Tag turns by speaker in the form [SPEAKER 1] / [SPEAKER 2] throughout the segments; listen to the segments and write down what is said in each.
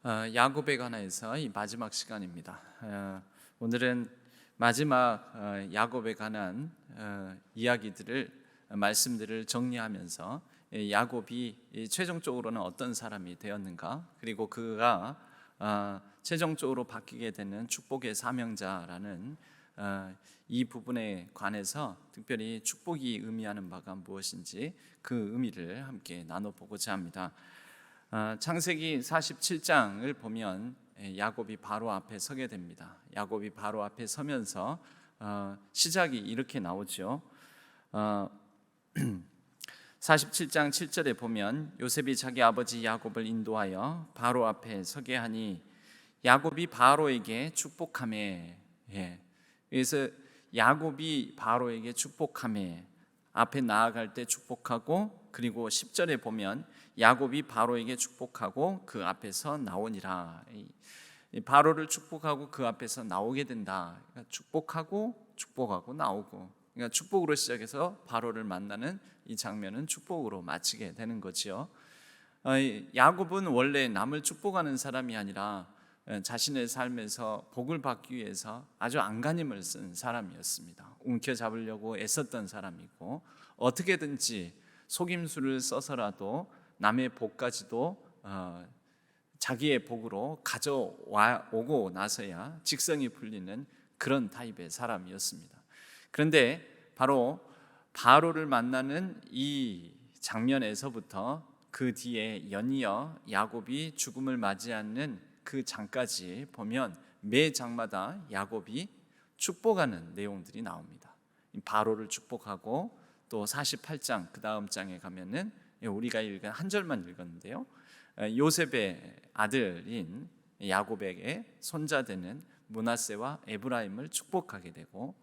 [SPEAKER 1] 야곱에 관해서 이 마지막 시간입니다. 오늘은 마지막 야곱에 관한 말씀들을 정리하면서 야곱이 최종적으로는 어떤 사람이 되었는가, 그리고 그가 최종적으로 바뀌게 되는 축복의 사명자라는 이 부분에 관해서 특별히 축복이 의미하는 바가 무엇인지 그 의미를 함께 나눠보고자 합니다. 창세기 47장을 보면 야곱이 바로 앞에 서게 됩니다. 야곱이 바로 앞에 서면서 시작이 이렇게 나오죠. 47장 7절에 보면 요셉이 자기 아버지 야곱을 인도하여 바로 앞에 서게 하니 야곱이 바로에게 축복하매. 그래서 야곱이 바로에게 축복하매, 앞에 나아갈 때 축복하고, 그리고 10절에 보면 야곱이 바로에게 축복하고 그 앞에서 나오니라. 바로를 축복하고 그 앞에서 나오게 된다. 그러니까 축복하고 나오고, 그러니까 축복으로 시작해서 바로를 만나는 이 장면은 축복으로 마치게 되는 거죠. 야곱은 원래 남을 축복하는 사람이 아니라 자신의 삶에서 복을 받기 위해서 아주 안간힘을 쓴 사람이었습니다. 움켜잡으려고 애썼던 사람이고, 어떻게든지 속임수를 써서라도 남의 복까지도 자기의 복으로 가져오고 나서야 직성이 풀리는 그런 타입의 사람이었습니다. 그런데 바로 바로를 만나는 이 장면에서부터 그 뒤에 연이어 야곱이 죽음을 맞이하는 그 장까지 보면 매 장마다 야곱이 축복하는 내용들이 나옵니다. 바로를 축복하고, 또 48장 그 다음 장에 가면은 우리가 읽은 한 절만 읽었는데요, 요셉의 아들인 야곱에게 손자되는 므낫세와 에브라임을 축복하게 되고,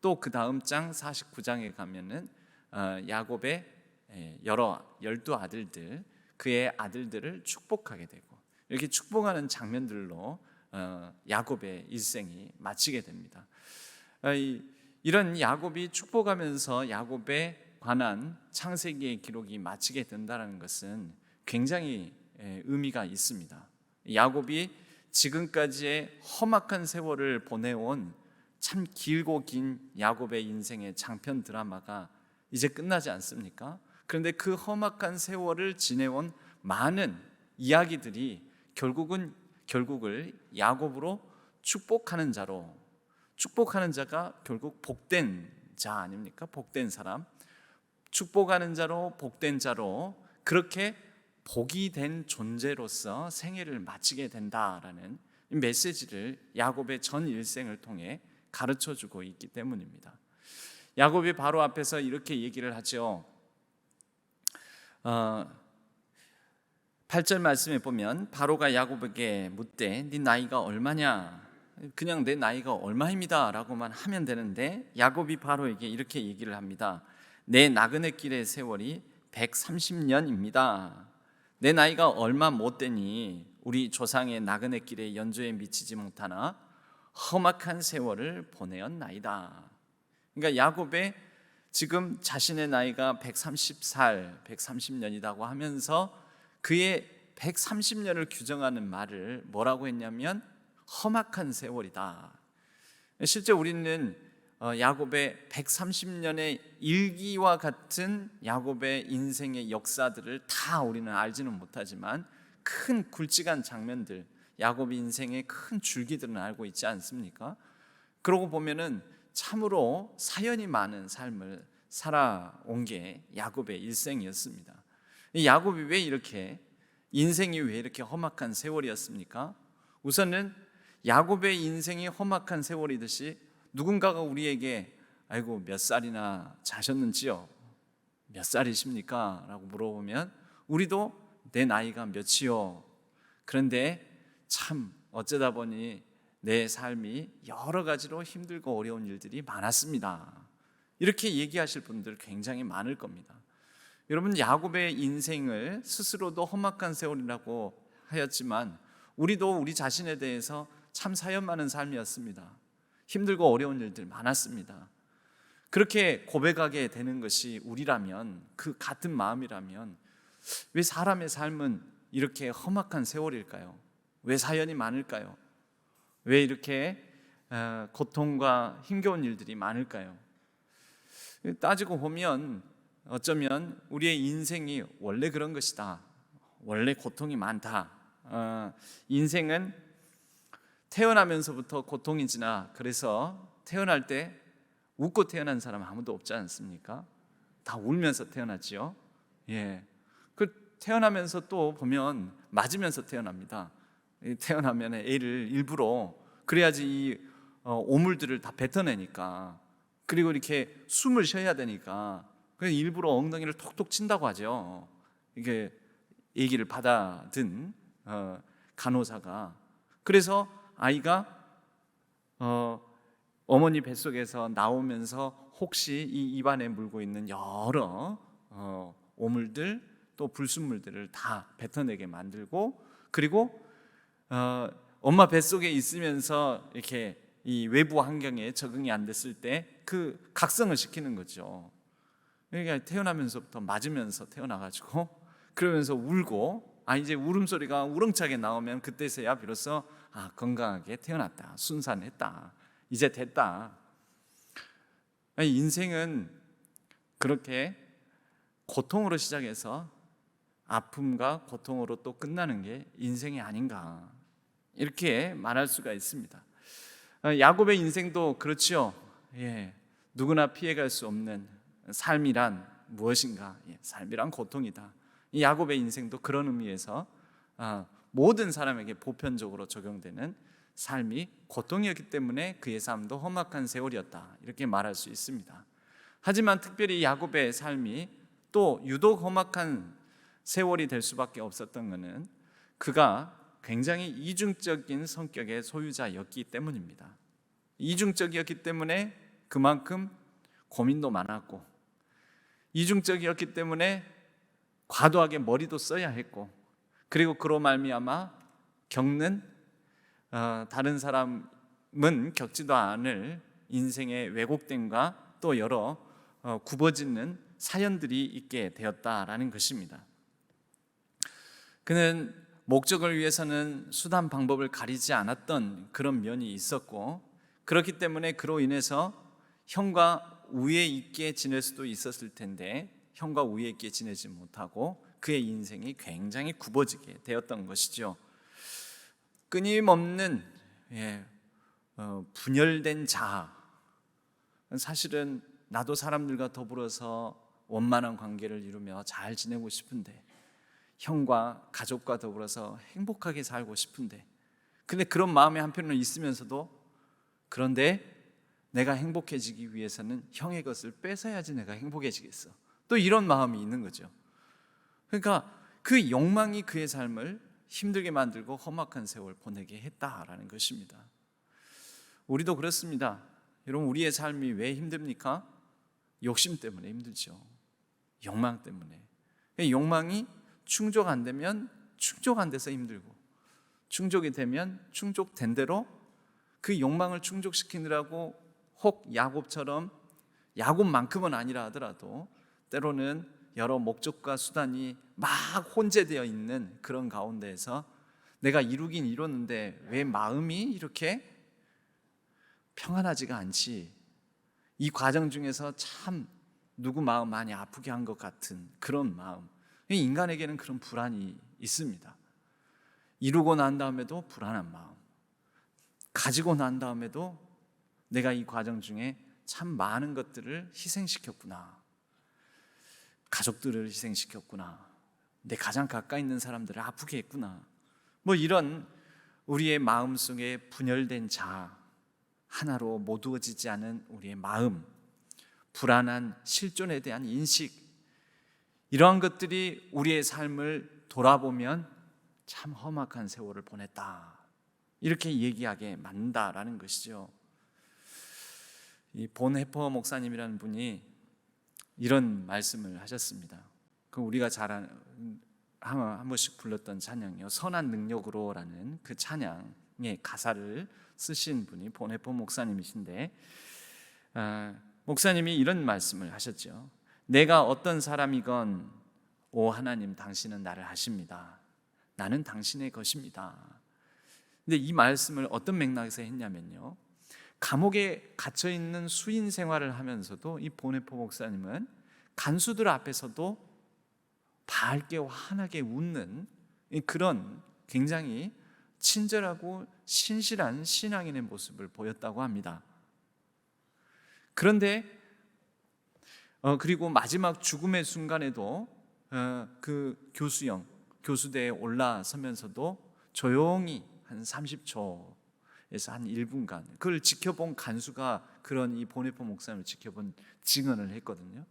[SPEAKER 1] 또 그 다음 장 49장에 가면은 야곱의 12 아들들, 그의 아들들을 축복하게 되고, 이렇게 축복하는 장면들로 야곱의 일생이 마치게 됩니다. 이런 야곱이 축복하면서 야곱에 관한 창세기의 기록이 마치게 된다는 것은 굉장히 의미가 있습니다. 야곱이 지금까지의 험악한 세월을 보내온 참 길고 긴 야곱의 인생의 장편 드라마가 이제 끝나지 않습니까? 그런데 그 험악한 세월을 지내온 많은 이야기들이 결국을 야곱으로 축복하는 자가 결국 복된 자 아닙니까? 복된 사람, 축복하는 자로 복된 자로, 그렇게 복이 된 존재로서 생애를 마치게 된다라는 메시지를 야곱의 전 일생을 통해 가르쳐주고 있기 때문입니다. 야곱이 바로 앞에서 이렇게 얘기를 하죠. 8절 말씀에 보면 바로가 야곱에게 묻되 네 나이가 얼마냐? 그냥 내 나이가 얼마입니다 라고만 하면 되는데, 야곱이 바로에게 이렇게 얘기를 합니다. 내 나그네 길의 세월이 130년입니다. 내 나이가 얼마 못 되니 우리 조상의 나그네 길의 연조에 미치지 못하나 험악한 세월을 보내었나이다. 그러니까 야곱의 지금 자신의 나이가 130살, 130년이라고 하면서 그의 130년을 규정하는 말을 뭐라고 했냐면 험악한 세월이다. 실제 우리는 야곱의 130년의 일기와 같은 야곱의 인생의 역사들을 다 우리는 알지는 못하지만 큰 굵직한 장면들, 야곱 인생의 큰 줄기들은 알고 있지 않습니까? 그러고 보면은 참으로 사연이 많은 삶을 살아온 게 야곱의 일생이었습니다. 야곱이 인생이 왜 이렇게 험악한 세월이었습니까? 우선은 야곱의 인생이 험악한 세월이듯이 누군가가 우리에게 아이고 몇 살이나 자셨는지요? 몇 살이십니까? 라고 물어보면 우리도 내 나이가 몇이요? 그런데 참 어쩌다 보니 내 삶이 여러 가지로 힘들고 어려운 일들이 많았습니다. 이렇게 얘기하실 분들 굉장히 많을 겁니다. 여러분, 야곱의 인생을 스스로도 험악한 세월이라고 하였지만 우리도 우리 자신에 대해서 참 사연 많은 삶이었습니다. 힘들고 어려운 일들 많았습니다. 그렇게 고백하게 되는 것이 우리라면, 그 같은 마음이라면 왜 사람의 삶은 이렇게 험악한 세월일까요? 왜 사연이 많을까요? 왜 이렇게 고통과 힘겨운 일들이 많을까요? 따지고 보면 어쩌면 우리의 인생이 원래 그런 것이다. 원래 고통이 많다. 인생은 태어나면서부터 고통이지나 그래서 태어날 때 웃고 태어난 사람 아무도 없지 않습니까? 다 울면서 태어났지요. 예. 그 태어나면서 또 보면 맞으면서 태어납니다. 태어나면 애를 일부러 그래야지 이 오물들을 다 뱉어내니까, 그리고 이렇게 숨을 쉬어야 되니까 그래서 일부러 엉덩이를 톡톡 친다고 하죠. 이게 얘기를 받아든 간호사가. 그래서 아이가 어머니 뱃속에서 나오면서 혹시 이 입안에 물고 있는 여러 오물들 또 불순물들을 다 뱉어내게 만들고, 그리고 엄마 뱃속에 있으면서 이렇게 이 외부 환경에 적응이 안 됐을 때 그 각성을 시키는 거죠. 그러니까 태어나면서부터 맞으면서 태어나가지고 그러면서 울고, 이제 울음소리가 우렁차게 나오면 그때서야 비로소 건강하게 태어났다, 순산했다, 이제 됐다. 인생은 그렇게 고통으로 시작해서 아픔과 고통으로 또 끝나는 게 인생이 아닌가, 이렇게 말할 수가 있습니다. 야곱의 인생도 그렇죠. 예, 누구나 피해갈 수 없는 삶이란 무엇인가? 삶이란 고통이다. 이 야곱의 인생도 그런 의미에서 모든 사람에게 보편적으로 적용되는 삶이 고통이었기 때문에 그의 삶도 험악한 세월이었다, 이렇게 말할 수 있습니다. 하지만 특별히 야곱의 삶이 또 유독 험악한 세월이 될 수밖에 없었던 것은 그가 굉장히 이중적인 성격의 소유자였기 때문입니다. 이중적이었기 때문에 그만큼 고민도 많았고, 이중적이었기 때문에 과도하게 머리도 써야 했고, 그리고 그로 말미암아 겪는 다른 사람은 겪지도 않을 인생의 왜곡됨과 또 여러 굽어지는 사연들이 있게 되었다라는 것입니다. 그는 목적을 위해서는 수단 방법을 가리지 않았던 그런 면이 있었고, 그렇기 때문에 그로 인해서 형과 우애 있게 지낼 수도 있었을 텐데 형과 우애 있게 지내지 못하고 그의 인생이 굉장히 굽어지게 되었던 것이죠. 끊임없는 분열된 자아. 사실은 나도 사람들과 더불어서 원만한 관계를 이루며 잘 지내고 싶은데, 형과 가족과 더불어서 행복하게 살고 싶은데, 근데 그런 마음이 한편으로 있으면서도 그런데 내가 행복해지기 위해서는 형의 것을 뺏어야지 내가 행복해지겠어, 또 이런 마음이 있는 거죠. 그러니까 그 욕망이 그의 삶을 힘들게 만들고 험악한 세월 보내게 했다라는 것입니다. 우리도 그렇습니다. 여러분, 우리의 삶이 왜 힘듭니까? 욕심 때문에 힘들죠. 욕망 때문에. 욕망이 충족 안 되면 충족 안 돼서 힘들고, 충족이 되면 충족된 대로 그 욕망을 충족시키느라고 혹 야곱처럼, 야곱만큼은 아니라 하더라도 때로는 여러 목적과 수단이 막 혼재되어 있는 그런 가운데에서 내가 이루긴 이뤘는데 왜 마음이 이렇게 평안하지가 않지? 이 과정 중에서 참 누구 마음 많이 아프게 한 것 같은 그런 마음. 인간에게는 그런 불안이 있습니다. 이루고 난 다음에도 불안한 마음, 가지고 난 다음에도 내가 이 과정 중에 참 많은 것들을 희생시켰구나, 가족들을 희생시켰구나, 내 가장 가까이 있는 사람들을 아프게 했구나, 이런 우리의 마음속에 분열된 자아, 하나로 모두어지지 않은 우리의 마음, 불안한 실존에 대한 인식, 이러한 것들이 우리의 삶을 돌아보면 참 험악한 세월을 보냈다, 이렇게 얘기하게 만든다라는 것이죠. 이 본 해퍼 목사님이라는 분이 이런 말씀을 하셨습니다. 그 우리가 잘 한 번씩 불렀던 찬양이요, 선한 능력으로라는 그 찬양의 가사를 쓰신 분이 본 해퍼 목사님이신데, 목사님이 이런 말씀을 하셨죠. 내가 어떤 사람이건 오 하나님, 당신은 나를 아십니다. 나는 당신의 것입니다. 근데 이 말씀을 어떤 맥락에서 했냐면요, 감옥에 갇혀 있는 수인 생활을 하면서도 이 보네포 목사님은 간수들 앞에서도 밝게 환하게 웃는 그런 굉장히 친절하고 신실한 신앙인의 모습을 보였다고 합니다. 그런데 그리고 마지막 죽음의 순간에도 그 교수대에 올라서면서도 조용히 한 30초에서 한 1분간 그걸 지켜본 간수가 그런 이 보네포 목사님을 지켜본 증언을 했거든요.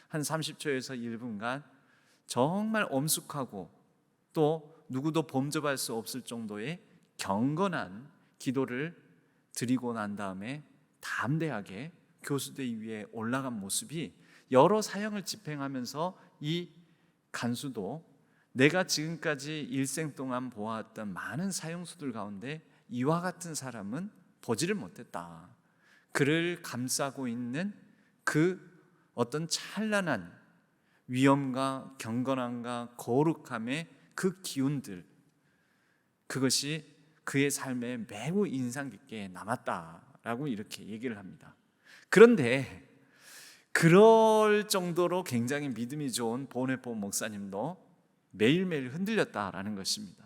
[SPEAKER 1] 한 30초에서 1분간 정말 엄숙하고 또 누구도 범접할 수 없을 정도의 경건한 기도를 드리고 난 다음에 담대하게 교수대 위에 올라간 모습이 여러 사형을 집행하면서 이 간수도 내가 지금까지 일생 동안 보아왔던 많은 사형수들 가운데 이와 같은 사람은 보지를 못했다. 그를 감싸고 있는 그 어떤 찬란한 위엄과 경건함과 거룩함의 그 기운들, 그것이 그의 삶에 매우 인상 깊게 남았다라고 이렇게 얘기를 합니다. 그런데 그럴 정도로 굉장히 믿음이 좋은 보네포 목사님도 매일매일 흔들렸다라는 것입니다.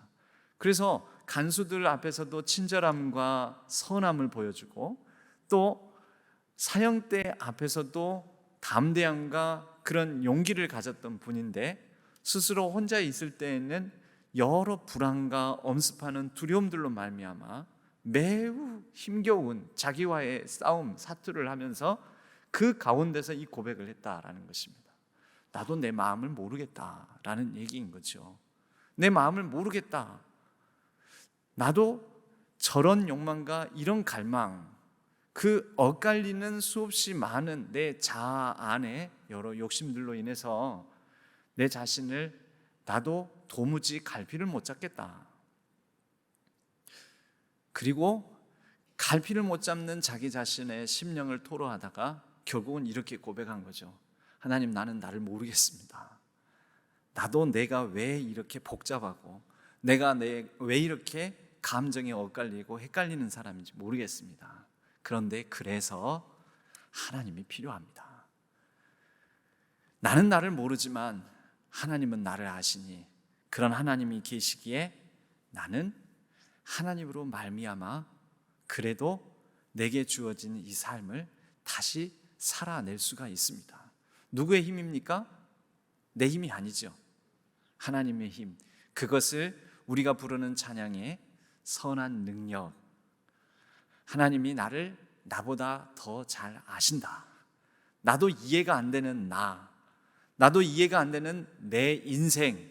[SPEAKER 1] 그래서 간수들 앞에서도 친절함과 선함을 보여주고 또 사형대 앞에서도 담대함과 그런 용기를 가졌던 분인데 스스로 혼자 있을 때에는 여러 불안과 엄습하는 두려움들로 말미암아 매우 힘겨운 자기와의 싸움, 사투를 하면서 그 가운데서 이 고백을 했다라는 것입니다. 나도 내 마음을 모르겠다라는 얘기인 거죠. 내 마음을 모르겠다. 나도 저런 욕망과 이런 갈망, 그 엇갈리는 수없이 많은 내 자아 안에 여러 욕심들로 인해서 내 자신을 나도 도무지 갈피를 못 잡겠다. 그리고 갈피를 못 잡는 자기 자신의 심령을 토로하다가 결국은 이렇게 고백한 거죠. 하나님, 나는 나를 모르겠습니다. 나도 내가 왜 이렇게 복잡하고 내가 왜 이렇게 감정에 엇갈리고 헷갈리는 사람인지 모르겠습니다. 그런데 그래서 하나님이 필요합니다. 나는 나를 모르지만 하나님은 나를 아시니 그런 하나님이 계시기에 나는 하나님으로 말미암아 그래도 내게 주어진 이 삶을 다시 살아낼 수가 있습니다. 누구의 힘입니까? 내 힘이 아니죠. 하나님의 힘. 그것을 우리가 부르는 찬양의 선한 능력. 하나님이 나를 나보다 더 잘 아신다. 나도 이해가 안 되는 나도 이해가 안 되는 내 인생,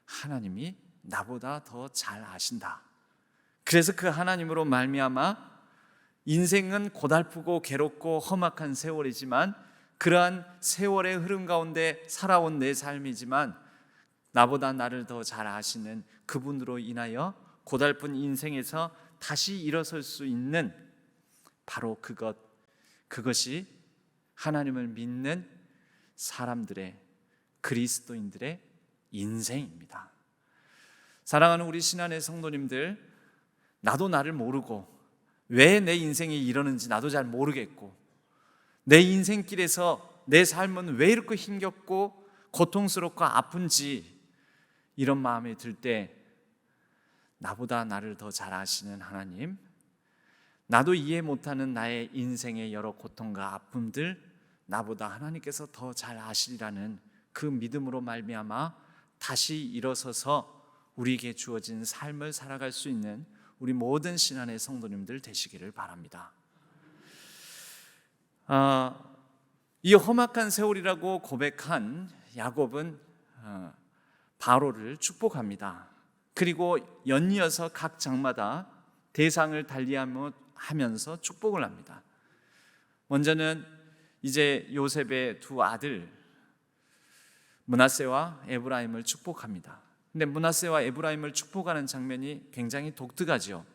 [SPEAKER 1] 하나님이 나보다 더 잘 아신다. 그래서 그 하나님으로 말미암아 인생은 고달프고 괴롭고 험악한 세월이지만 그러한 세월의 흐름 가운데 살아온 내 삶이지만 나보다 나를 더 잘 아시는 그분으로 인하여 고달픈 인생에서 다시 일어설 수 있는 바로 그것이 하나님을 믿는 사람들의, 그리스도인들의 인생입니다. 사랑하는 우리 신안의 성도님들, 나도 나를 모르고 왜 내 인생이 이러는지 나도 잘 모르겠고 내 인생길에서 내 삶은 왜 이렇게 힘겹고 고통스럽고 아픈지 이런 마음이 들 때 나보다 나를 더 잘 아시는 하나님, 나도 이해 못하는 나의 인생의 여러 고통과 아픔들 나보다 하나님께서 더 잘 아시리라는 그 믿음으로 말미암아 다시 일어서서 우리에게 주어진 삶을 살아갈 수 있는 우리 모든 신안의 성도님들 되시기를 바랍니다. 이 험악한 세월이라고 고백한 야곱은 바로를 축복합니다. 그리고 연이어서 각 장마다 대상을 달리하면서 축복을 합니다. 먼저는 이제 요셉의 두 아들 므낫세와 에브라임을 축복합니다. 근데 므낫세와 에브라임을 축복하는 장면이 굉장히 독특하죠.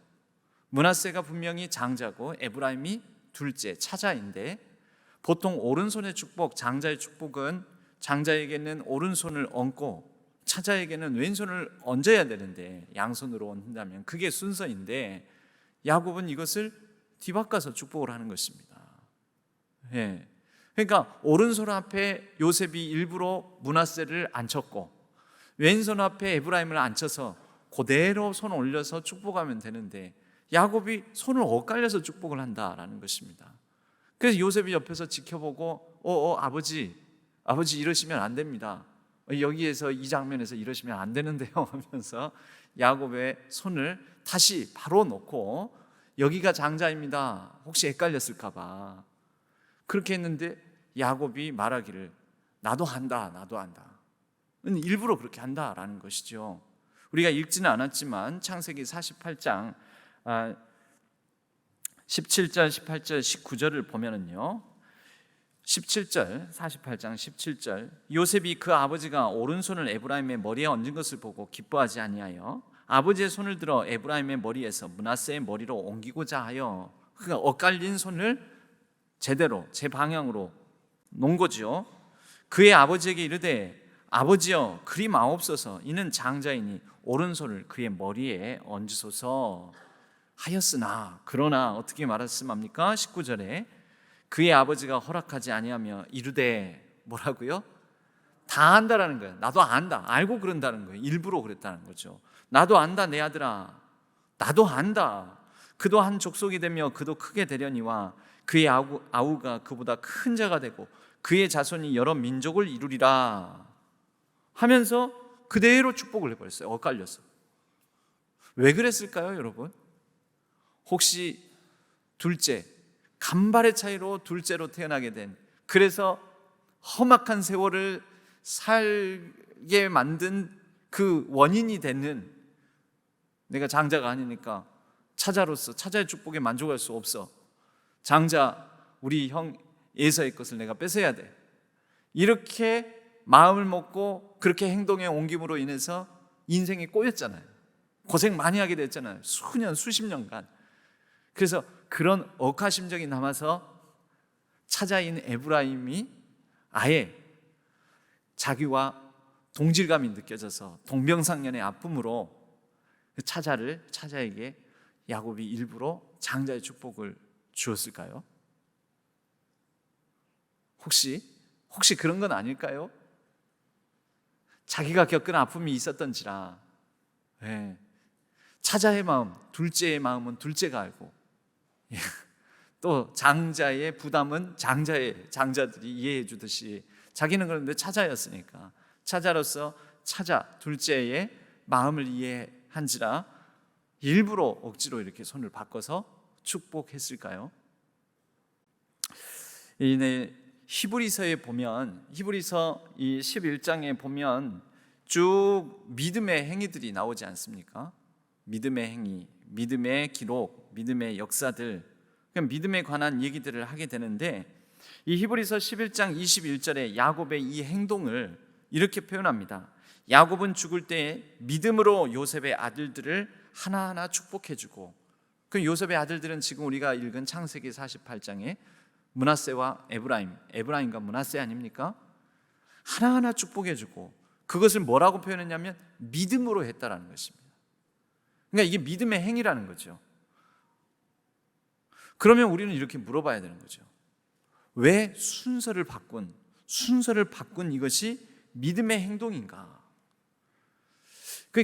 [SPEAKER 1] 므낫세가 분명히 장자고 에브라임이 둘째, 차자인데 보통 오른손의 축복, 장자의 축복은 장자에게는 오른손을 얹고 차자에게는 왼손을 얹어야 되는데 양손으로 얹는다면 그게 순서인데 야곱은 이것을 뒤바꿔서 축복을 하는 것입니다. 예. 그러니까 오른손 앞에 요셉이 일부러 므낫세를 앉혔고 왼손 앞에 에브라임을 앉혀서 그대로 손 올려서 축복하면 되는데 야곱이 손을 엇갈려서 축복을 한다라는 것입니다. 그래서 요셉이 옆에서 지켜보고 아버지 이러시면 안 됩니다. 여기에서 이 장면에서 이러시면 안 되는데요 하면서 야곱의 손을 다시 바로 놓고 여기가 장자입니다. 혹시 헷갈렸을까 봐 그렇게 했는데 야곱이 말하기를 나도 한다. 일부러 그렇게 한다라는 것이죠. 우리가 읽지는 않았지만 창세기 48장 17절, 18절, 19절을 보면은요 17절, 48장 17절 요셉이 그 아버지가 오른손을 에브라임의 머리에 얹은 것을 보고 기뻐하지 아니하여 아버지의 손을 들어 에브라임의 머리에서 므낫세의 머리로 옮기고자 하여 그가 엇갈린 손을 제대로 제 방향으로 놓은 거죠. 그의 아버지에게 이르되 아버지여 그리 마옵소서 이는 장자이니 오른손을 그의 머리에 얹으소서 하였으나 그러나 어떻게 말했습니까? 19절에 그의 아버지가 허락하지 아니하며 이르되 뭐라고요? 다 안다라는 거예요. 나도 안다. 알고 그런다는 거예요. 일부러 그랬다는 거죠. 나도 안다 내 아들아. 나도 안다. 그도 한 족속이 되며 그도 크게 되려니와 그의 아우가 그보다 큰 자가 되고 그의 자손이 여러 민족을 이루리라 하면서 그대로 축복을 해버렸어요. 엇갈려서. 왜 그랬을까요 여러분? 혹시 둘째 간발의 차이로 둘째로 태어나게 된 그래서 험악한 세월을 살게 만든 그 원인이 되는 내가 장자가 아니니까 차자로서 차자의 축복에 만족할 수 없어. 장자 우리 형 에사의 것을 내가 뺏어야 돼. 이렇게 마음을 먹고 그렇게 행동에 옮김으로 인해서 인생이 꼬였잖아요. 고생 많이 하게 됐잖아요. 수년 수십 년간. 그래서 그런 억하심정이 남아서 차자인 에브라임이 아예 자기와 동질감이 느껴져서 동병상련의 아픔으로 차자에게 야곱이 일부러 장자의 축복을 주었을까요? 혹시 그런 건 아닐까요? 자기가 겪은 아픔이 있었던지라 차자의 마음, 둘째의 마음은 둘째가 알고 또 장자의 부담은 장자들이 이해해 주듯이 자기는 그런데 차자였으니까 차자로서 둘째의 마음을 이해한지라 일부러 억지로 이렇게 손을 바꿔서 축복했을까요? 히브리서에 보면 히브리서 이 11장에 보면 쭉 믿음의 행위들이 나오지 않습니까? 믿음의 행위, 믿음의 기록, 믿음의 역사들, 믿음에 관한 얘기들을 하게 되는데 이 히브리서 11장 21절에 야곱의 이 행동을 이렇게 표현합니다. 야곱은 죽을 때 믿음으로 요셉의 아들들을 하나하나 축복해주고 그 요셉의 아들들은 지금 우리가 읽은 창세기 48장에 므낫세와 에브라임과 므낫세 아닙니까? 하나하나 축복해주고 그것을 뭐라고 표현했냐면 믿음으로 했다라는 것입니다. 그러니까 이게 믿음의 행위라는 거죠. 그러면 우리는 이렇게 물어봐야 되는 거죠. 왜 순서를 바꾼 이것이 믿음의 행동인가?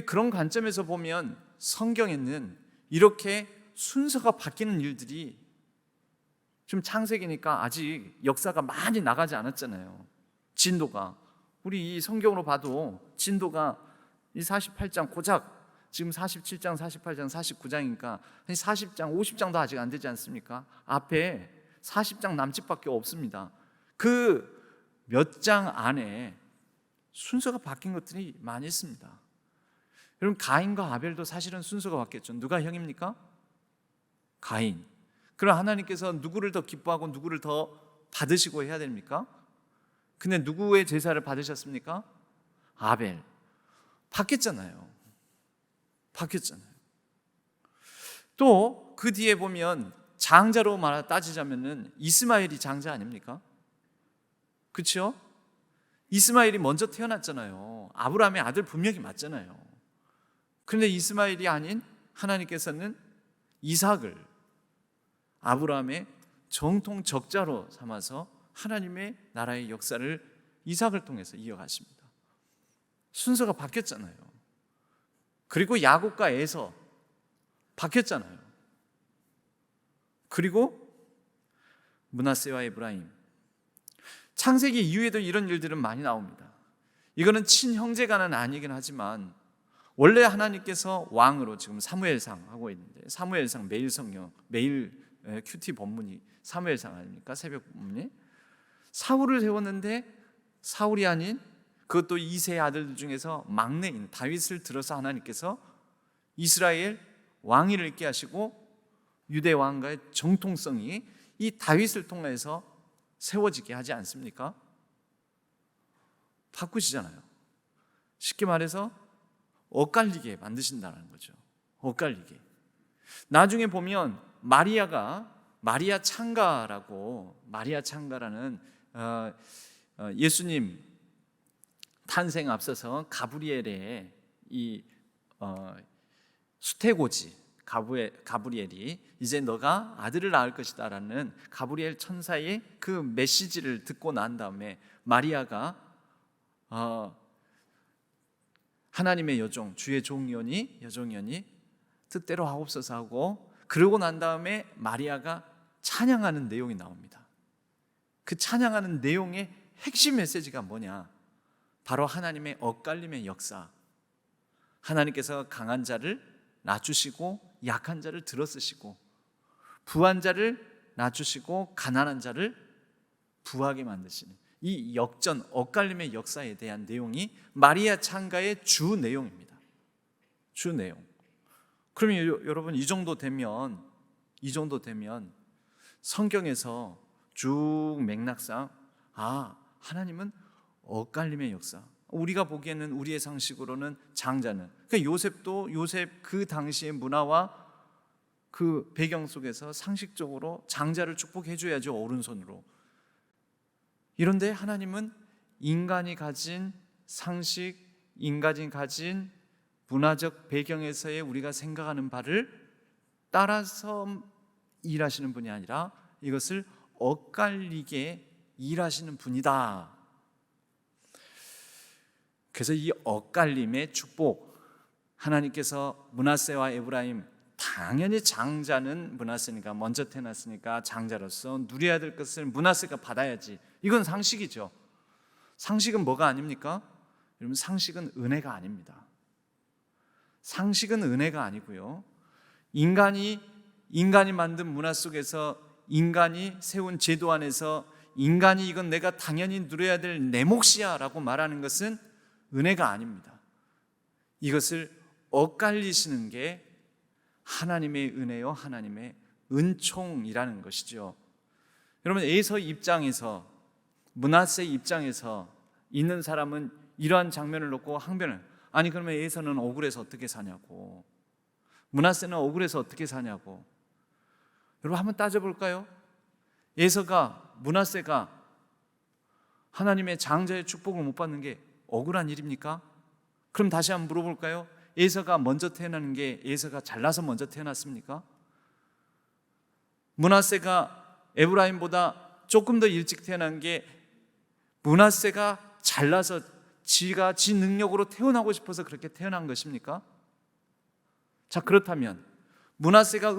[SPEAKER 1] 그런 관점에서 보면 성경에는 이렇게 순서가 바뀌는 일들이 좀 창세기니까 아직 역사가 많이 나가지 않았잖아요. 진도가 우리 이 성경으로 봐도 진도가 이 48장 고작 지금 47장, 48장, 49장이니까 40장, 50장도 아직 안 되지 않습니까? 앞에 40장 남짓밖에 없습니다. 그 몇 장 안에 순서가 바뀐 것들이 많이 있습니다. 여러분 가인과 아벨도 사실은 순서가 바뀌었죠. 누가 형입니까? 가인. 그럼 하나님께서 누구를 더 기뻐하고 누구를 더 받으시고 해야 됩니까? 근데 누구의 제사를 받으셨습니까? 아벨. 바뀌었잖아요. 또 그 뒤에 보면 장자로 따지자면은 이스마엘이 장자 아닙니까? 그렇죠? 이스마엘이 먼저 태어났잖아요. 아브라함의 아들 분명히 맞잖아요. 그런데 이스마엘이 아닌 하나님께서는 이삭을 아브라함의 정통 적자로 삼아서 하나님의 나라의 역사를 이삭을 통해서 이어가십니다. 순서가 바뀌었잖아요. 그리고 야곱과 에서 바뀌었잖아요. 그리고 므낫세와 에브라임. 창세기 이후에도 이런 일들은 많이 나옵니다. 이거는 친형제간은 아니긴 하지만 원래 하나님께서 왕으로 지금 사무엘상 하고 있는데, 사무엘상 매일 성경, 매일 큐티 본문이 사무엘상 아닙니까? 새벽 본문이. 사울을 세웠는데 사울이 아닌 그것도 이세의 아들들 중에서 막내인 다윗을 들어서 하나님께서 이스라엘 왕위를 있게 하시고 유대 왕과의 정통성이 이 다윗을 통해서 세워지게 하지 않습니까? 바꾸시잖아요. 쉽게 말해서 엇갈리게 만드신다는 거죠. 엇갈리게. 나중에 보면 마리아 창가라는 예수님 탄생 앞서서 가브리엘의 이 수태고지 가브리엘이 이제 너가 아들을 낳을 것이다라는 가브리엘 천사의 그 메시지를 듣고 난 다음에 마리아가 하나님의 여종 주의 여종이니 뜻대로 하옵소서 하고, 그러고 난 다음에 마리아가 찬양하는 내용이 나옵니다. 그 찬양하는 내용의 핵심 메시지가 뭐냐? 바로 하나님의 엇갈림의 역사. 하나님께서 강한 자를 낮추시고 약한 자를 들어쓰시고, 부한 자를 낮추시고 가난한 자를 부하게 만드시는 이 역전 엇갈림의 역사에 대한 내용이 마리아 창가의 주 내용입니다. 주 내용. 그러면 여러분 이 정도 되면 성경에서 쭉 맥락상 하나님은 엇갈림의 역사. 우리가 보기에는 우리의 상식으로는 장자는, 그러니까 요셉 그 당시의 문화와 그 배경 속에서 상식적으로 장자를 축복해 줘야죠, 오른손으로. 이런데 하나님은 인간이 가진 상식, 인간이 가진 문화적 배경에서의 우리가 생각하는 바를 따라서 일하시는 분이 아니라 이것을 엇갈리게 일하시는 분이다. 그래서 이 엇갈림의 축복, 하나님께서 므낫세와 에브라임, 당연히 장자는 므낫세니까, 먼저 태어났으니까 장자로서 누려야 될 것을 므낫세가 받아야지. 이건 상식이죠. 상식은 뭐가 아닙니까? 여러분, 상식은 은혜가 아닙니다. 상식은 은혜가 아니고요, 인간이 만든 문화 속에서, 인간이 세운 제도 안에서 인간이 이건 내가 당연히 누려야 될 내 몫이야 라고 말하는 것은 은혜가 아닙니다. 이것을 엇갈리시는 게 하나님의 은혜요, 하나님의 은총이라는 것이죠. 여러분, 에서 입장에서, 므낫세 입장에서 있는 사람은 이러한 장면을 놓고 항변을, 아니 그러면 에서는 억울해서 어떻게 사냐고, 므낫세는 억울해서 어떻게 사냐고. 여러분 한번 따져볼까요? 므낫세가 하나님의 장자의 축복을 못 받는 게 억울한 일입니까? 그럼 다시 한번 물어볼까요? 에서가 먼저 태어나는 게 에서가 잘나서 먼저 태어났습니까? 므낫세가 에브라임보다 조금 더 일찍 태어난 게 므낫세가 잘나서 지가 지 능력으로 태어나고 싶어서 그렇게 태어난 것입니까? 자, 그렇다면 므낫세가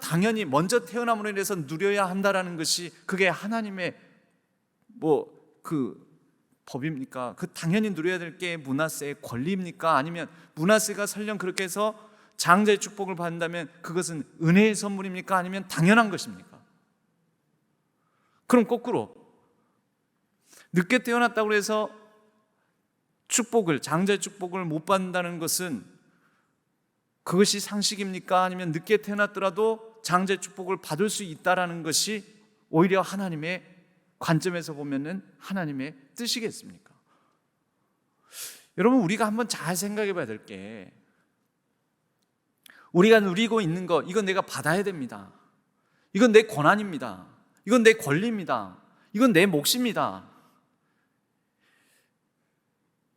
[SPEAKER 1] 당연히 먼저 태어남으로 인해서 누려야 한다라는 것이 그게 하나님의 그 법입니까? 그 당연히 누려야 될 게 므낫세의 권리입니까? 아니면 므낫세가 설령 그렇게 해서 장자의 축복을 받는다면 그것은 은혜의 선물입니까? 아니면 당연한 것입니까? 그럼 거꾸로 늦게 태어났다고 해서 장자의 축복을 못 받는다는 것은 그것이 상식입니까? 아니면 늦게 태어났더라도 장자의 축복을 받을 수 있다라는 것이 오히려 하나님의 관점에서 보면은 하나님의 뜻이겠습니까? 여러분, 우리가 한번 잘 생각해 봐야 될 게, 우리가 누리고 있는 것, 이건 내가 받아야 됩니다. 이건 내 권한입니다. 이건 내 권리입니다. 이건 내 몫입니다.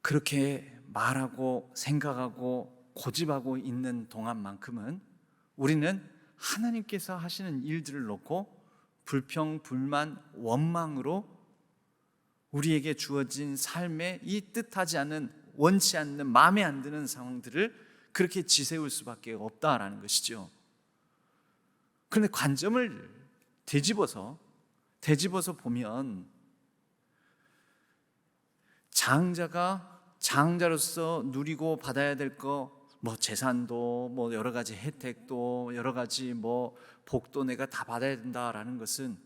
[SPEAKER 1] 그렇게 말하고 생각하고 고집하고 있는 동안만큼은 우리는 하나님께서 하시는 일들을 놓고 불평, 불만, 원망으로 우리에게 주어진 삶에 이 뜻하지 않은, 원치 않는, 마음에 안 드는 상황들을 그렇게 지새울 수밖에 없다라는 것이죠. 그런데 관점을 되짚어서 보면 장자가 장자로서 누리고 받아야 될 거, 뭐 재산도, 뭐 여러 가지 혜택도, 여러 가지 뭐 복도 내가 다 받아야 된다라는 것은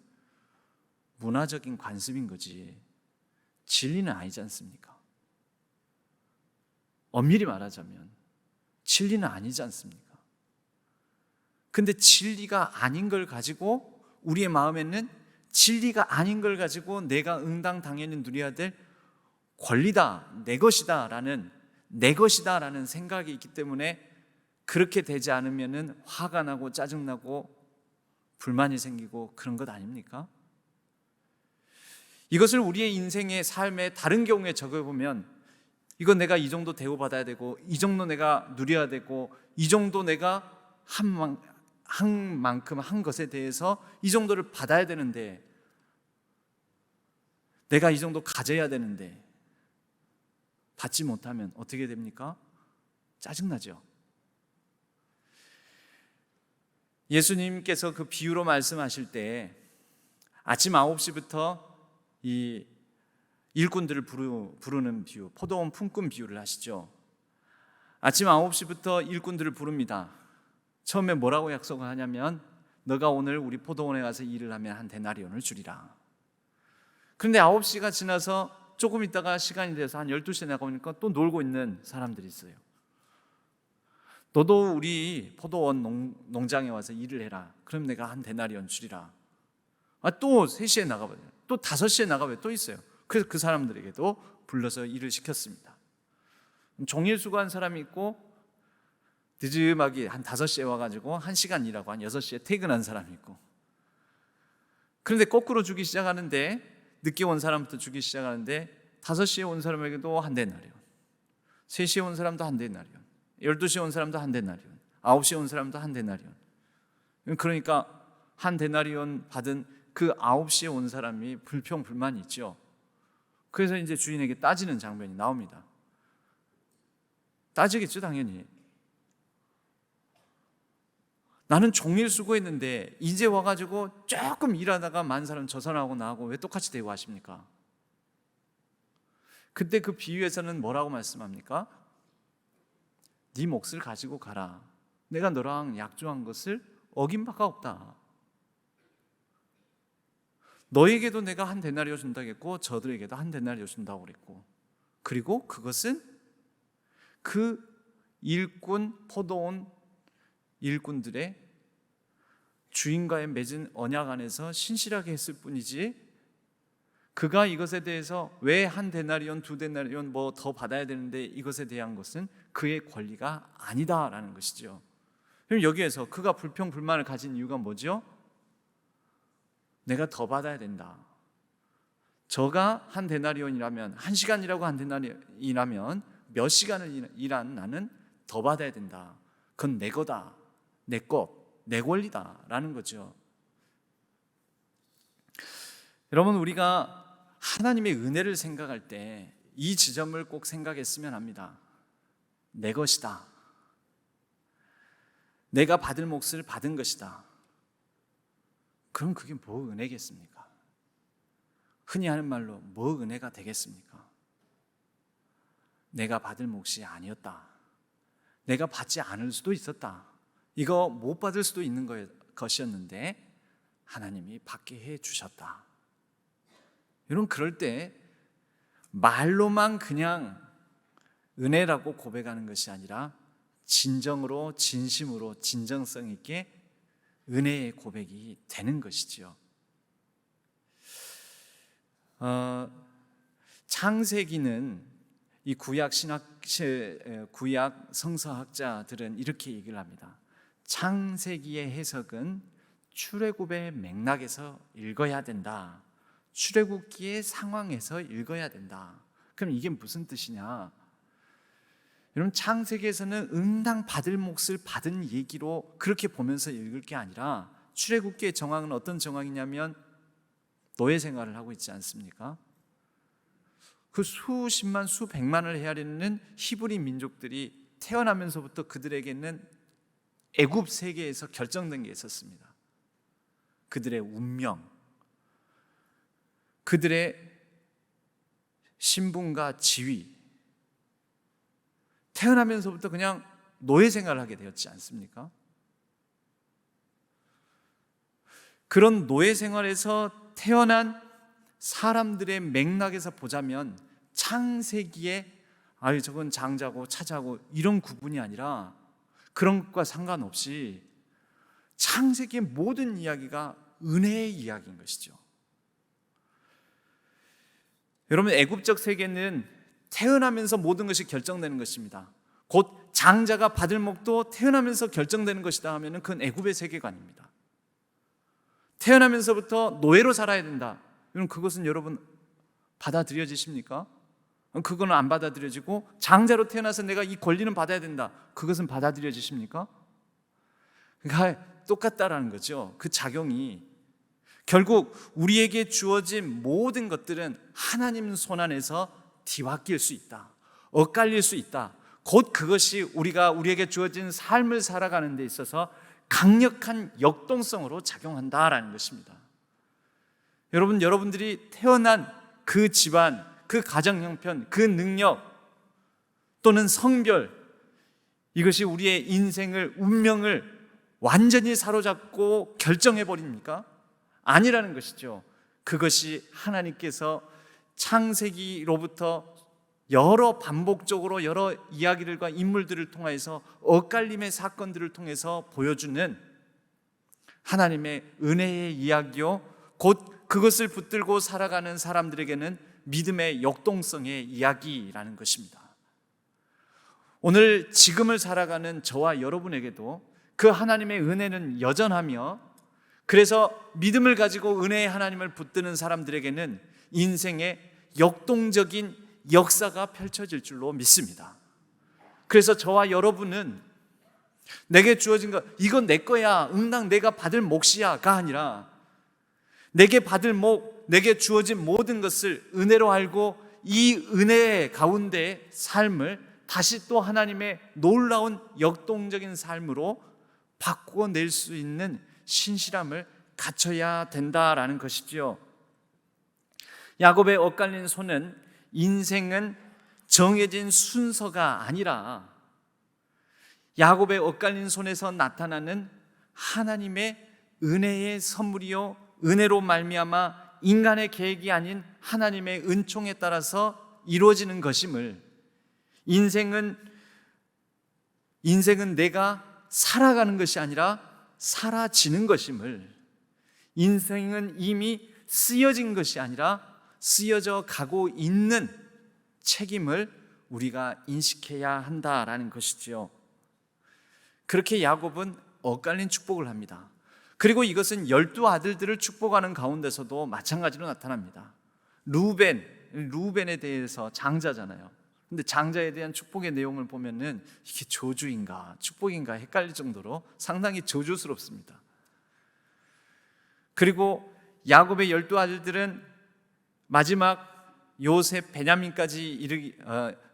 [SPEAKER 1] 문화적인 관습인 거지 진리는 아니지 않습니까? 엄밀히 말하자면 진리는 아니지 않습니까? 근데 진리가 아닌 걸 가지고, 우리의 마음에는 진리가 아닌 걸 가지고 내가 응당 당연히 누려야 될 권리다, 내 것이다라는 생각이 있기 때문에 그렇게 되지 않으면 화가 나고 짜증나고 불만이 생기고 그런 것 아닙니까? 이것을 우리의 인생의 삶의 다른 경우에 적어보면, 이건 내가 이 정도 대우받아야 되고, 이 정도 내가 누려야 되고, 이 정도 내가 한 만큼 한 것에 대해서 이 정도를 받아야 되는데, 내가 이 정도 가져야 되는데 받지 못하면 어떻게 됩니까? 짜증나죠. 예수님께서 그 비유로 말씀하실 때 아침 9시부터 이 일꾼들을 부르는 비유, 포도원 품꾼 비유를 하시죠. 아침 9시부터 일꾼들을 부릅니다. 처음에 뭐라고 약속을 하냐면, 너가 오늘 우리 포도원에 가서 일을 하면 한 데나리온을 주리라. 그런데 9시가 지나서 조금 있다가 시간이 돼서 한 12시에 나가보니까 또 놀고 있는 사람들이 있어요. 너도 우리 포도원 농장에 와서 일을 해라. 그럼 내가 한 데나리온 주리라. 또 3시에 나가봐요. 또 5시에 나가봐요. 또 있어요. 그래서 그 사람들에게도 불러서 일을 시켰습니다. 종일 수고한 사람이 있고, 늦음하게 한 5시에 와가지고 1시간 일하고 한 6시에 퇴근한 사람이 있고. 그런데 거꾸로 주기 시작하는데, 늦게 온 사람부터 주기 시작하는데 5시에 온 사람에게도 한 데나리온, 3시에 온 사람도 한 데나리온, 12시에 온 사람도 한 데나리온, 9시에 온 사람도 한 데나리온. 그러니까 한 데나리온 받은 그 9시에 온 사람이 불평불만이 있죠. 그래서 이제 주인에게 따지는 장면이 나옵니다. 따지겠죠, 당연히. 나는 종일 수고했는데 이제 와가지고 조금 일하다가 만 사람 저 사람하고 나하고 왜 똑같이 대우하십니까? 그때 그 비유에서는 뭐라고 말씀합니까? 네 몫을 가지고 가라. 내가 너랑 약조한 것을 어긴 바가 없다. 너에게도 내가 한 데나리오 준다고 했고, 저들에게도 한 데나리오 준다고 그랬고, 그리고 그것은 그 일꾼, 포도원 일꾼들의 주인과의 맺은 언약 안에서 신실하게 했을 뿐이지, 그가 이것에 대해서 왜 한 데나리온, 2데나리온 뭐 더 받아야 되는데 이것에 대한 것은 그의 권리가 아니다라는 것이죠. 그럼 여기에서 그가 불평불만을 가진 이유가 뭐죠? 내가 더 받아야 된다. 저가 한 데나리온이라면, 1시간 일하고 한 데나리온이라면 몇 시간을 일한 나는 더 받아야 된다. 그건 내 거다, 내 것, 내 권리다라는 거죠. 여러분, 우리가 하나님의 은혜를 생각할 때 이 지점을 꼭 생각했으면 합니다. 내 것이다. 내가 받을 몫을 받은 것이다. 그럼 그게 뭐 은혜겠습니까? 흔히 하는 말로 뭐 은혜가 되겠습니까? 내가 받을 몫이 아니었다. 내가 받지 않을 수도 있었다. 이거 못 받을 수도 있는 것이었는데 하나님이 받게 해 주셨다. 여러분, 그럴 때 말로만 그냥 은혜라고 고백하는 것이 아니라 진정으로, 진심으로, 진정성 있게 은혜의 고백이 되는 것이지요. 창세기는 이 구약 성서학자들은 이렇게 얘기를 합니다. 창세기의 해석은 출애굽의 맥락에서 읽어야 된다. 출애굽기의 상황에서 읽어야 된다. 그럼 이게 무슨 뜻이냐? 여러분, 창세기에서는 응당 받을 몫을 받은 얘기로 그렇게 보면서 읽을 게 아니라 출애굽기의 정황은 어떤 정황이냐면 노예 생활을 하고 있지 않습니까? 그 수십만 수백만을 헤아리는 히브리 민족들이 태어나면서부터 그들에게는 애굽 세계에서 결정된 게 있었습니다. 그들의 운명, 그들의 신분과 지위, 태어나면서부터 그냥 노예 생활을 하게 되었지 않습니까? 그런 노예 생활에서 태어난 사람들의 맥락에서 보자면 창세기에 저건 장자고 차자고 이런 구분이 아니라 그런 것과 상관없이 창세기의 모든 이야기가 은혜의 이야기인 것이죠. 여러분, 애굽적 세계는 태어나면서 모든 것이 결정되는 것입니다. 곧 장자가 받을 몫도 태어나면서 결정되는 것이다 하면 그건 애굽의 세계관입니다. 태어나면서부터 노예로 살아야 된다. 그것은 여러분 받아들여지십니까? 그거는 안 받아들여지고, 장자로 태어나서 내가 이 권리는 받아야 된다. 그것은 받아들여지십니까? 그러니까 똑같다라는 거죠. 그 작용이 결국 우리에게 주어진 모든 것들은 하나님 손 안에서 뒤바뀔 수 있다, 엇갈릴 수 있다. 곧 그것이 우리에게 주어진 삶을 살아가는 데 있어서 강력한 역동성으로 작용한다라는 것입니다. 여러분들이 태어난 그 집안, 그 가정 형편, 그 능력 또는 성별, 이것이 우리의 인생을, 운명을 완전히 사로잡고 결정해 버립니까? 아니라는 것이죠. 그것이 하나님께서 창세기로부터 여러 반복적으로 여러 이야기들과 인물들을 통해서 엇갈림의 사건들을 통해서 보여주는 하나님의 은혜의 이야기요, 곧 그것을 붙들고 살아가는 사람들에게는 믿음의 역동성의 이야기라는 것입니다. 오늘 지금을 살아가는 저와 여러분에게도 그 하나님의 은혜는 여전하며, 그래서 믿음을 가지고 은혜의 하나님을 붙드는 사람들에게는 인생의 역동적인 역사가 펼쳐질 줄로 믿습니다. 그래서 저와 여러분은 내게 주어진 것, 이건 내 거야, 응당 내가 받을 몫이야가 아니라 내게 받을 몫, 내게 주어진 모든 것을 은혜로 알고 이 은혜 가운데 삶을 다시 또 하나님의 놀라운 역동적인 삶으로 바꾸어낼 수 있는 신실함을 갖춰야 된다라는 것이죠. 야곱의 엇갈린 손은 인생은 정해진 순서가 아니라 야곱의 엇갈린 손에서 나타나는 하나님의 은혜의 선물이요, 은혜로 말미암아 인간의 계획이 아닌 하나님의 은총에 따라서 이루어지는 것임을, 인생은 내가 살아가는 것이 아니라 사라지는 것임을, 인생은 이미 쓰여진 것이 아니라 쓰여져 가고 있는 책임을 우리가 인식해야 한다라는 것이지요. 그렇게 야곱은 엇갈린 축복을 합니다. 그리고 이것은 12아들들을 축복하는 가운데서도 마찬가지로 나타납니다. 루벤에 대해서 장자잖아요. 근데 장자에 대한 축복의 내용을 보면은 이게 저주인가 축복인가 헷갈릴 정도로 상당히 저주스럽습니다. 그리고 야곱의 12아들들은 마지막 요셉, 베냐민까지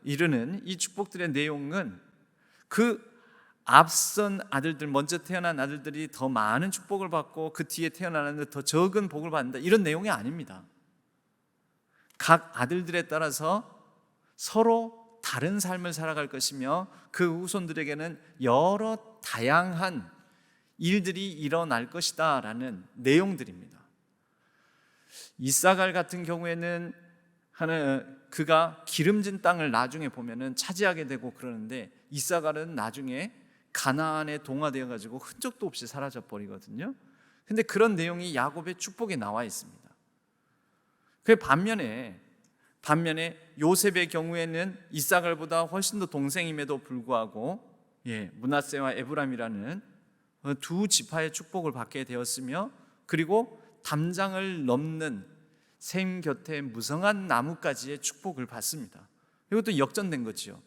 [SPEAKER 1] 이르는 이 축복들의 내용은 그 앞선 아들들, 먼저 태어난 아들들이 더 많은 축복을 받고 그 뒤에 태어나는데 더 적은 복을 받는다, 이런 내용이 아닙니다. 각 아들들에 따라서 서로 다른 삶을 살아갈 것이며 그 후손들에게는 여러 다양한 일들이 일어날 것이다 라는 내용들입니다. 이사갈 같은 경우에는 그가 기름진 땅을 나중에 보면은 차지하게 되고 그러는데, 이사갈은 나중에 가나안에 동화되어 가지고 흔적도 없이 사라져 버리거든요. 근데 그런 내용이 야곱의 축복에 나와 있습니다. 그 반면에 요셉의 경우에는 이사갈보다 훨씬 더 동생임에도 불구하고 므낫세와 에브람이라는 두 지파의 축복을 받게 되었으며, 그리고 담장을 넘는 샘 곁에 무성한 나무까지의 축복을 받습니다. 이것도 역전된 거지요.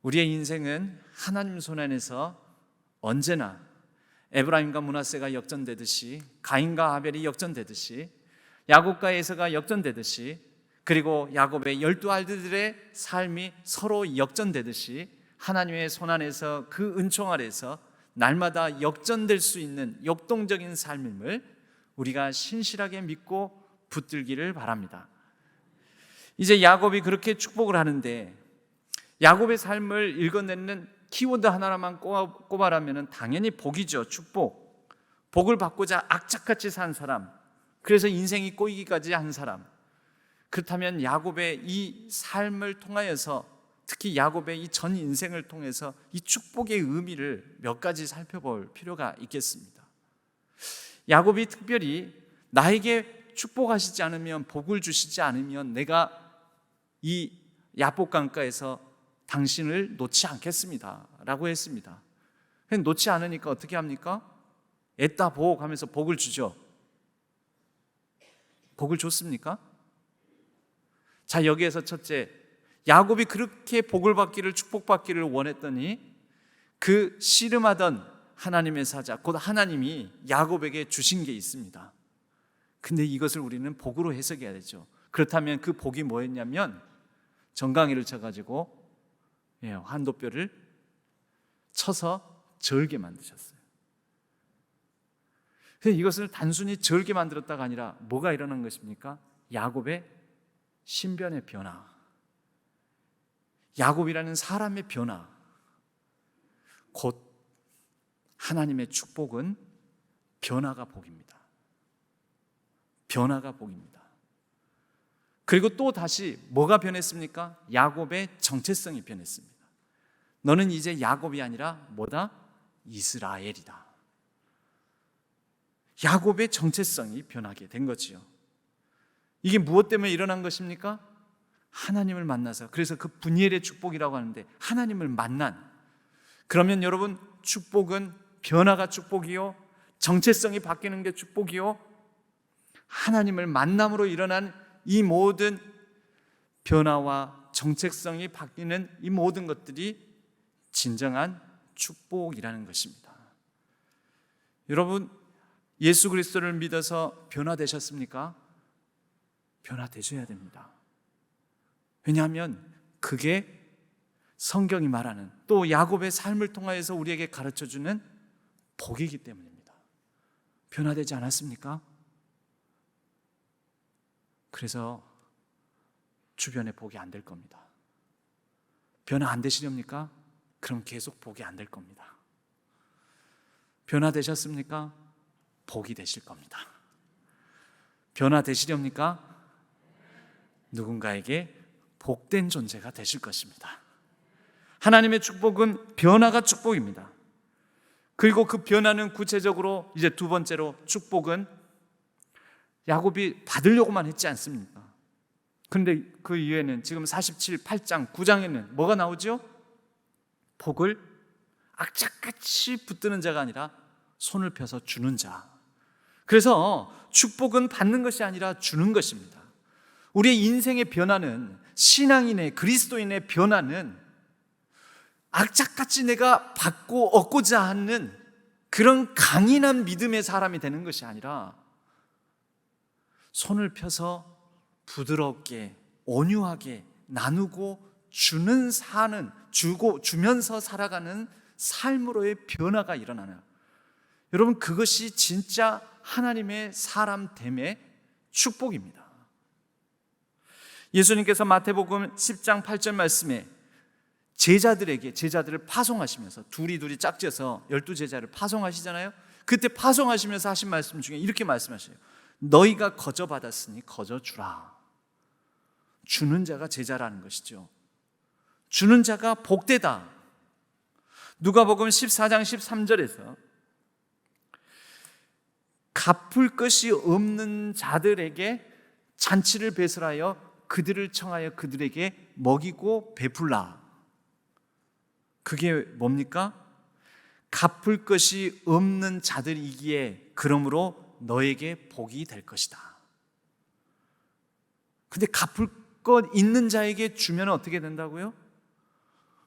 [SPEAKER 1] 우리의 인생은 하나님 손 안에서 언제나 에브라임과 므낫세가 역전되듯이, 가인과 아벨이 역전되듯이, 야곱과 에서가 역전되듯이, 그리고 야곱의 12아들들의 삶이 서로 역전되듯이 하나님의 손 안에서, 그 은총 아래에서 날마다 역전될 수 있는 역동적인 삶을 우리가 신실하게 믿고 붙들기를 바랍니다. 이제 야곱이 그렇게 축복을 하는데, 야곱의 삶을 읽어내는 키워드 하나만 꼽아라면 당연히 복이죠. 축복. 복을 받고자 악착같이 산 사람, 그래서 인생이 꼬이기까지 한 사람. 그렇다면 야곱의 이 삶을 통하여서, 특히 야곱의 이 전 인생을 통해서 이 축복의 의미를 몇 가지 살펴볼 필요가 있겠습니다. 야곱이 특별히 나에게 축복하시지 않으면, 복을 주시지 않으면 내가 이 야복 강가에서 당신을 놓지 않겠습니다 라고 했습니다. 놓지 않으니까 어떻게 합니까? 애따 복 하면서 복을 주죠. 복을 줬습니까? 자, 여기에서 첫째, 야곱이 그렇게 복을 받기를, 축복받기를 원했더니 그 씨름하던 하나님의 사자, 곧 하나님이 야곱에게 주신 게 있습니다. 근데 이것을 우리는 복으로 해석해야 되죠. 그렇다면 그 복이 뭐였냐면 정강이를 쳐가지고 환도뼈를 쳐서 절게 만드셨어요. 이것을 단순히 절게 만들었다가 아니라 뭐가 일어난 것입니까? 야곱의 신변의 변화, 야곱이라는 사람의 변화, 곧 하나님의 축복은 변화가 복입니다. 변화가 복입니다. 그리고 또 다시 뭐가 변했습니까? 야곱의 정체성이 변했습니다. 너는 이제 야곱이 아니라 뭐다? 이스라엘이다. 야곱의 정체성이 변하게 된 거지요. 이게 무엇 때문에 일어난 것입니까? 하나님을 만나서. 그래서 그 분이엘의 축복이라고 하는데, 하나님을 만난. 그러면 여러분, 축복은 변화가 축복이요, 정체성이 바뀌는 게 축복이요, 하나님을 만남으로 일어난 이 모든 변화와 정체성이 바뀌는 이 모든 것들이 진정한 축복이라는 것입니다. 여러분, 예수 그리스도를 믿어서 변화되셨습니까? 변화되셔야 됩니다. 왜냐하면 그게 성경이 말하는, 또 야곱의 삶을 통하여서 우리에게 가르쳐주는 복이기 때문입니다. 변화되지 않았습니까? 그래서 주변에 복이 안 될 겁니다. 변화 안 되시렵니까? 그럼 계속 복이 안 될 겁니다. 변화되셨습니까? 복이 되실 겁니다. 변화되시렵니까? 누군가에게 복된 존재가 되실 것입니다. 하나님의 축복은 변화가 축복입니다. 그리고 그 변화는 구체적으로 이제 두 번째로, 축복은 야곱이 받으려고만 했지 않습니까? 그런데 그 이후에는 지금 8장 9장에는 뭐가 나오죠? 복을 악착같이 붙드는 자가 아니라 손을 펴서 주는 자. 그래서 축복은 받는 것이 아니라 주는 것입니다. 우리의 인생의 변화는, 신앙인의, 그리스도인의 변화는 악착같이 내가 받고 얻고자 하는 그런 강인한 믿음의 사람이 되는 것이 아니라 손을 펴서 부드럽게, 온유하게 나누고 주면서 살아가는 삶으로의 변화가 일어나는, 여러분, 그것이 진짜 하나님의 사람됨의 축복입니다. 예수님께서 마태복음 10장 8절 말씀에 제자들을 파송하시면서 둘이 짝져서 12제자를 파송하시잖아요. 그때 파송하시면서 하신 말씀 중에 이렇게 말씀하셔요. 너희가 거저 받았으니 거저 주라. 주는 자가 제자라는 것이죠. 주는 자가 복되다. 누가복음 14장 13절에서 갚을 것이 없는 자들에게 잔치를 배설하여 그들을 청하여 그들에게 먹이고 베풀라. 그게 뭡니까? 갚을 것이 없는 자들이기에 그러므로 너에게 복이 될 것이다. 근데 갚을 것 있는 자에게 주면 어떻게 된다고요?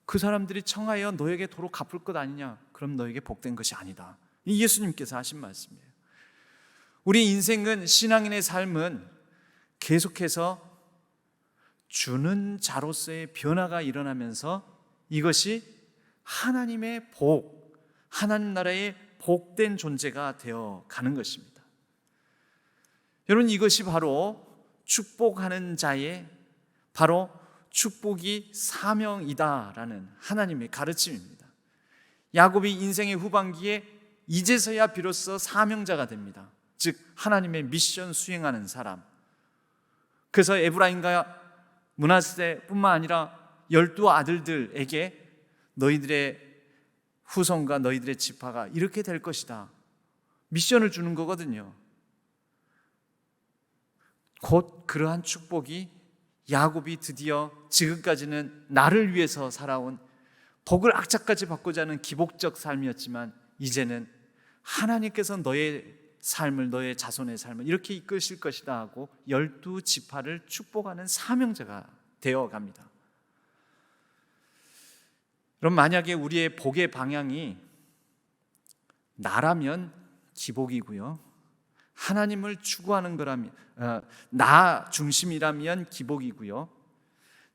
[SPEAKER 1] 그 사람들이 청하여 너에게 도로 갚을 것 아니냐? 그럼 너에게 복된 것이 아니다. 이 예수님께서 하신 말씀이에요. 우리 인생은, 신앙인의 삶은 계속해서 주는 자로서의 변화가 일어나면서 이것이 하나님의 복, 하나님 나라의 복된 존재가 되어 가는 것입니다. 여러분, 이것이 바로 축복하는 자의 바로 축복이 사명이다라는 하나님의 가르침입니다. 야곱이 인생의 후반기에 이제서야 비로소 사명자가 됩니다. 즉 하나님의 미션 수행하는 사람. 그래서 에브라임과 므낫세뿐만 아니라 12아들들에게 너희들의 후손과 너희들의 지파가 이렇게 될 것이다, 미션을 주는 거거든요. 곧 그러한 축복이 야곱이 드디어 지금까지는 나를 위해서 살아온, 복을 악착같이 받고자 하는 기복적 삶이었지만 이제는 하나님께서 너의 삶을, 너의 자손의 삶을 이렇게 이끄실 것이다 하고 12지파를 축복하는 사명자가 되어갑니다. 그럼 만약에 우리의 복의 방향이 나라면 기복이고요, 하나님을 추구하는 거라면, 나 중심이라면 기복이고요,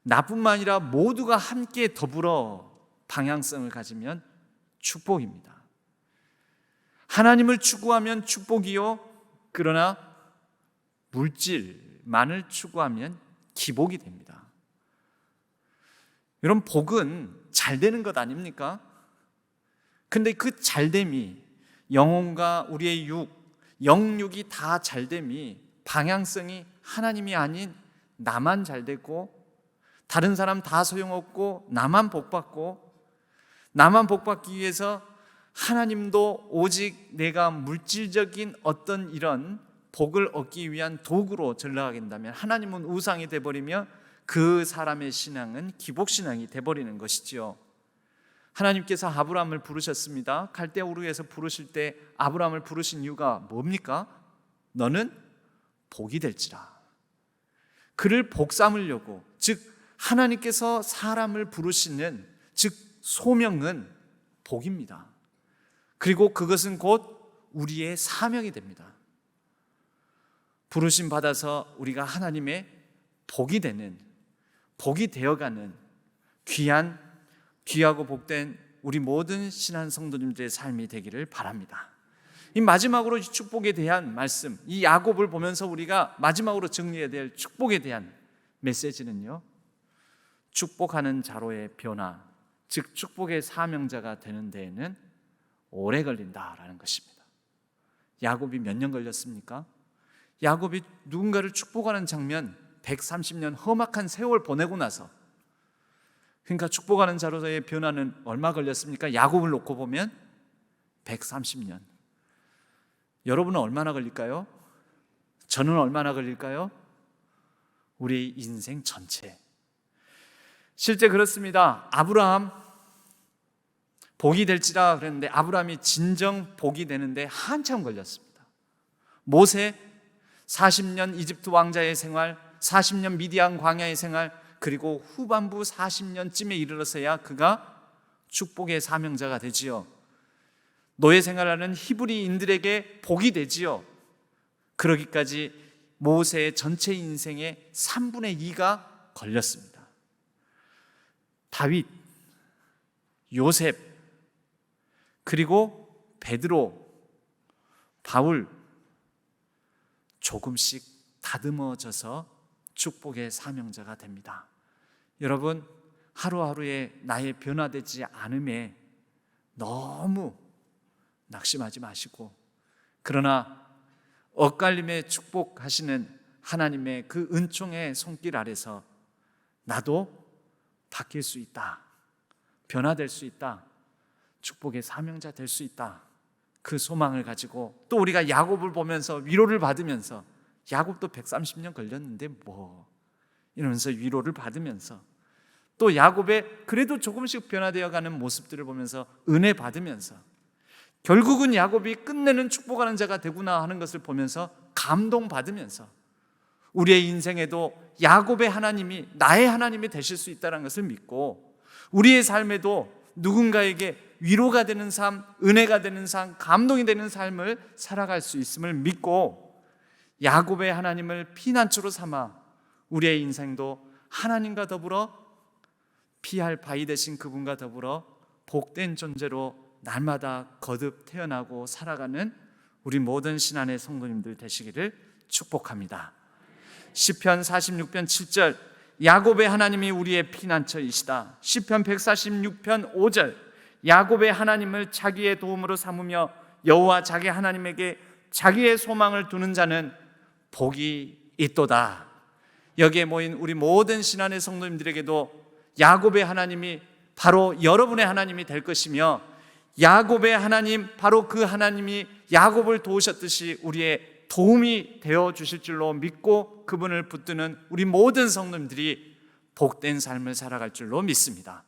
[SPEAKER 1] 나뿐만 아니라 모두가 함께 더불어 방향성을 가지면 축복입니다. 하나님을 추구하면 축복이요, 그러나 물질만을 추구하면 기복이 됩니다. 여러분, 복은 잘 되는 것 아닙니까? 근데 그 잘됨이, 영혼과 우리의 영육이 다 잘됨이, 방향성이 하나님이 아닌 나만 잘되고 다른 사람 다 소용없고 나만 복받고, 나만 복받기 위해서 하나님도 오직 내가 물질적인 어떤 이런 복을 얻기 위한 도구로 전락하게 된다면 하나님은 우상이 되어버리며 그 사람의 신앙은 기복신앙이 되어버리는 것이지요. 하나님께서 아브라함을 부르셨습니다. 갈대아 우르에서 부르실 때 아브라함을 부르신 이유가 뭡니까? 너는 복이 될지라. 그를 복 삼으려고, 즉 하나님께서 사람을 부르시는, 즉 소명은 복입니다. 그리고 그것은 곧 우리의 사명이 됩니다. 부르심 받아서 우리가 하나님의 복이 되는, 복이 되어가는 귀하고 복된 우리 모든 신한 성도님들의 삶이 되기를 바랍니다. 이 마지막으로 축복에 대한 말씀, 이 야곱을 보면서 우리가 마지막으로 정리해야 될 축복에 대한 메시지는요, 축복하는 자로의 변화, 즉 축복의 사명자가 되는 데에는 오래 걸린다라는 것입니다. 야곱이 몇 년 걸렸습니까? 야곱이 누군가를 축복하는 장면, 130년 험악한 세월 보내고 나서, 그러니까 축복하는 자로의 변화는 얼마 걸렸습니까? 야곱을 놓고 보면 130년. 여러분은 얼마나 걸릴까요? 저는 얼마나 걸릴까요? 우리 인생 전체. 실제 그렇습니다. 아브라함 복이 될지라 그랬는데 아브라함이 진정 복이 되는데 한참 걸렸습니다. 모세 40년 이집트 왕자의 생활, 40년 미디안 광야의 생활, 그리고 후반부 40년쯤에 이르러서야 그가 축복의 사명자가 되지요. 노예 생활하는 히브리인들에게 복이 되지요. 그러기까지 모세의 전체 인생의 3분의 2가 걸렸습니다. 다윗, 요셉, 그리고 베드로, 바울, 조금씩 다듬어져서 축복의 사명자가 됩니다. 여러분, 하루하루의 나의 변화되지 않음에 너무 낙심하지 마시고, 그러나 엇갈림에 축복하시는 하나님의 그 은총의 손길 아래서 나도 바뀔 수 있다, 변화될 수 있다, 축복의 사명자 될 수 있다, 그 소망을 가지고, 또 우리가 야곱을 보면서 위로를 받으면서, 야곱도 130년 걸렸는데 뭐 이러면서 위로를 받으면서, 또 야곱의 그래도 조금씩 변화되어가는 모습들을 보면서 은혜 받으면서, 결국은 야곱이 끝내는 축복하는 자가 되구나 하는 것을 보면서 감동받으면서 우리의 인생에도 야곱의 하나님이 나의 하나님이 되실 수 있다는 것을 믿고 우리의 삶에도 누군가에게 위로가 되는 삶, 은혜가 되는 삶, 감동이 되는 삶을 살아갈 수 있음을 믿고 야곱의 하나님을 피난처로 삼아 우리의 인생도 하나님과 더불어 피할 바위 되신 그분과 더불어 복된 존재로 날마다 거듭 태어나고 살아가는 우리 모든 신안의 성도님들 되시기를 축복합니다. 시편 46편 7절 야곱의 하나님이 우리의 피난처이시다. 시편 146편 5절 야곱의 하나님을 자기의 도움으로 삼으며 여호와 자기 하나님에게 자기의 소망을 두는 자는 복이 있도다. 여기에 모인 우리 모든 신안의 성도님들에게도 야곱의 하나님이 바로 여러분의 하나님이 될 것이며 야곱의 하나님, 바로 그 하나님이 야곱을 도우셨듯이 우리의 도움이 되어 주실 줄로 믿고 그분을 붙드는 우리 모든 성도님들이 복된 삶을 살아갈 줄로 믿습니다.